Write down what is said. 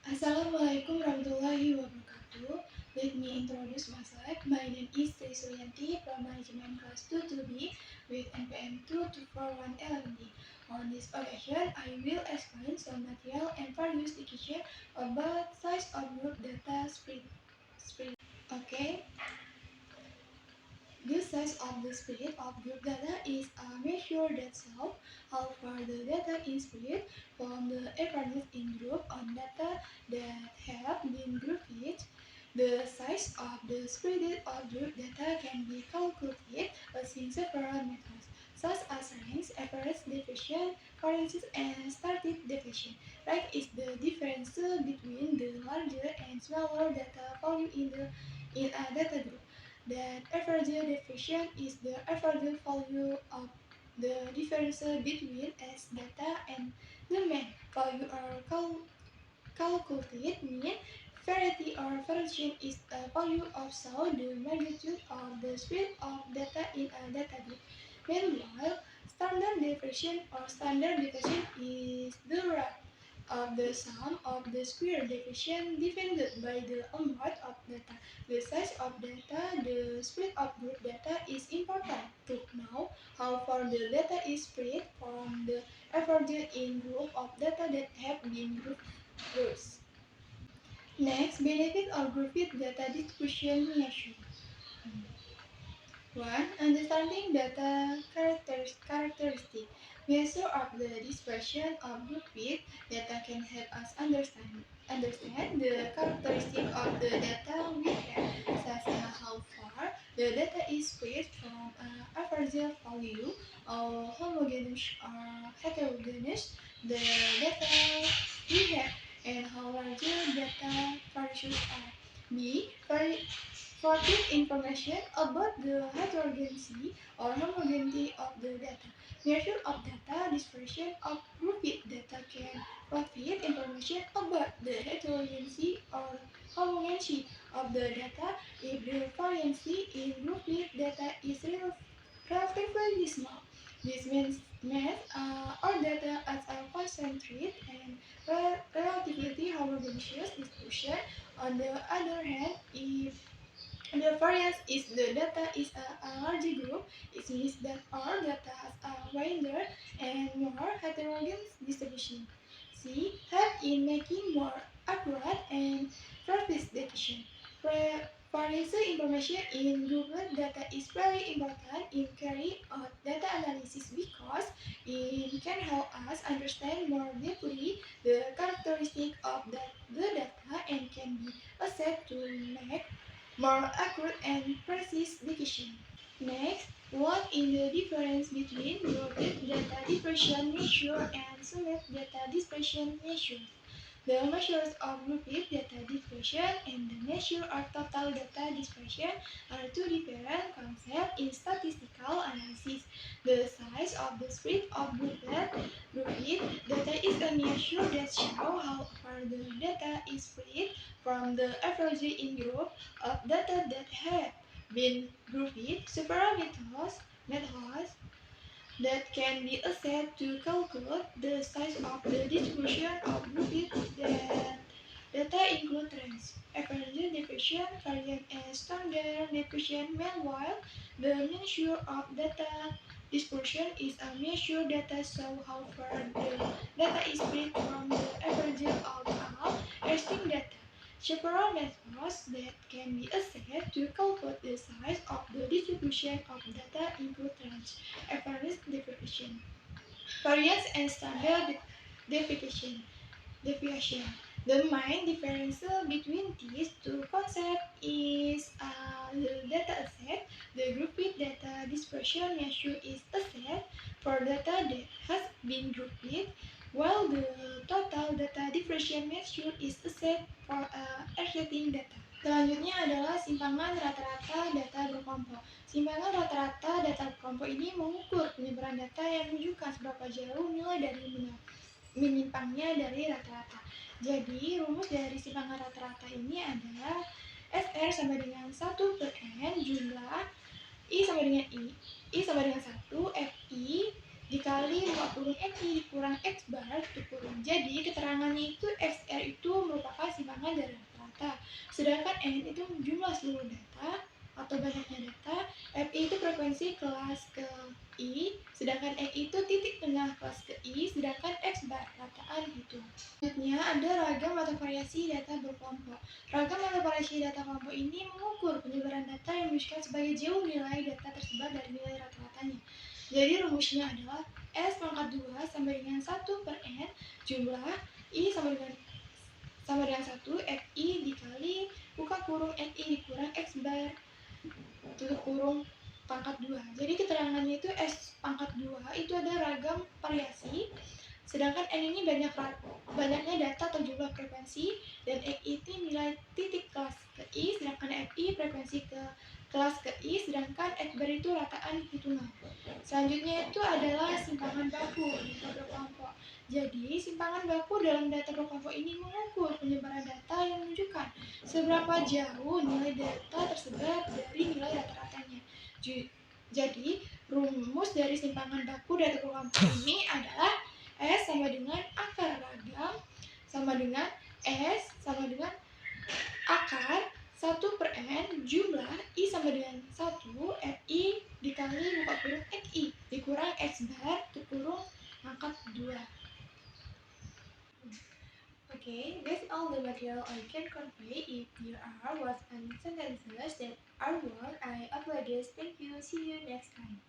Assalamualaikum warahmatullahi wabarakatuh. Let me introduce myself. My name is Sri Suryanti from Management Class 2B with NPM 22411D. On this occasion, I will explain some material and various definition about size of group data spread. Okay. The size of the spread of group data is a measure that shows how far the data is spread from the averages in group on data that have been grouped. The size of the spread of group data can be calculated using several methods, such as range, average deviation, variance, and static deviation. Range is the difference between the larger and smaller data value in a data group. That average deviation is the average value of the difference between S data and the mean value are calculated. Mean variety or variation is a value of so the magnitude of the spread of data in a data group. Meanwhile, standard deviation or standard deviation is the rate of the sum of the square deviation divided by the amount of data. The size of data, the spread of group data is important to know how far the data is spread from the average in group of data that have been groups. Next, benefit of grouped data distribution measure. 1. Understanding data characteristic. Measure of the dispersion of grouped data can help us understand the characteristic of the data we have, such as how far the data is spread from an average value or homogeneous or heterogeneous the data we have, and how large data variations are. B. For this information about the heterogeneity or homogeneity of the data, measure of data dispersion of grouped data can provide information about the heterogeneity or homogeneity of the data if the variance in grouped data is relatively small. This means our data as a concentrated and relatively homogeneous distribution. On the other hand, if the variance is the data is a large group, it means that our data has a wider and more heterogeneous distribution. C. Help in making more accurate and precise decision. Variance information in grouped data is very important in carrying out data analysis because it can help us understand more deeply the characteristic of the data and can be assessed to make more accurate and precise decision. Next, what is the difference between grouped data dispersion measure and summed data dispersion measure? The measures of grouped data dispersion and the measure of total data dispersion are two different concepts in statistical analysis. The size of the spread of grouped data is a measure that shows how far the data is spread from the average in group of data that have been grouped. Several methods that can be assessed to calculate the size of the distribution of grouped data include range, average deviation, variance, and standard deviation. Meanwhile, the measure of data dispersion is a measure that shows how far the data is spread from the average of all existing data. Several methods that can be assessed to calculate the size of the distribution of data include range, average deviation, variance, and standard deviation. The main difference between these two concepts is the data set. The grouped data dispersion measure is a set for data that has been grouped, while the total data differentiation measure is a set for existing data. Selanjutnya adalah simpangan rata-rata data berkelompok. Simpangan rata-rata data berkelompok ini mengukur penyebaran data yang menunjukkan seberapa jauh nilai dari menyimpangnya dari rata-rata. Jadi, rumus dari simpangan rata-rata ini adalah SR sama dengan 1 per N jumlah I sama dengan I sama dengan 1, FI dikali 50 NI dikurang X bar dikurang. Jadi, keterangannya itu SR itu merupakan Sedangkan N itu jumlah seluruh data atau banyaknya data, FI itu frekuensi kelas ke I, sedangkan X itu titik tengah kelas ke I, sedangkan X bar rataan itu. Selanjutnya ada ragam atau variasi data berkelompok. Ragam atau variasi data kelompok ini mengukur penyebaran data yang menunjukkan sebagai jauh nilai data tersebar dari nilai rata-ratanya. Jadi rumusnya adalah S pangkat 2 sama dengan 1 per N jumlah I sama dengan 1 FI dikali buka kurung NI dikurang X bar tutup kurung pangkat 2. Jadi keterangannya itu S pangkat 2 itu ada ragam variasi, sedangkan N ini banyaknya data atau jumlah frekuensi, dan X itu nilai titik kelas ke I, sedangkan FI frekuensi ke kelas ke I, sedangkan X bar itu rataan hitungan. Selanjutnya itu adalah simpangan baku data berkelompok. Jadi simpangan baku dalam data berkelompok ini mengukur penyebaran data yang menunjukkan seberapa jauh nilai data tersebar dari nilai rata-ratanya. Jadi rumus dari simpangan baku data berkelompok ini adalah S sama dengan akar ragam sama dengan S sama dengan akar 1 per N jumlah I sama dengan 1 FI dikali buka kurung XI dikurang X bar tutup kurung pangkat 2. Okay, that's all the material I can convey. If there are words and sentences that are wrong, I apologize. Thank you. See you next time.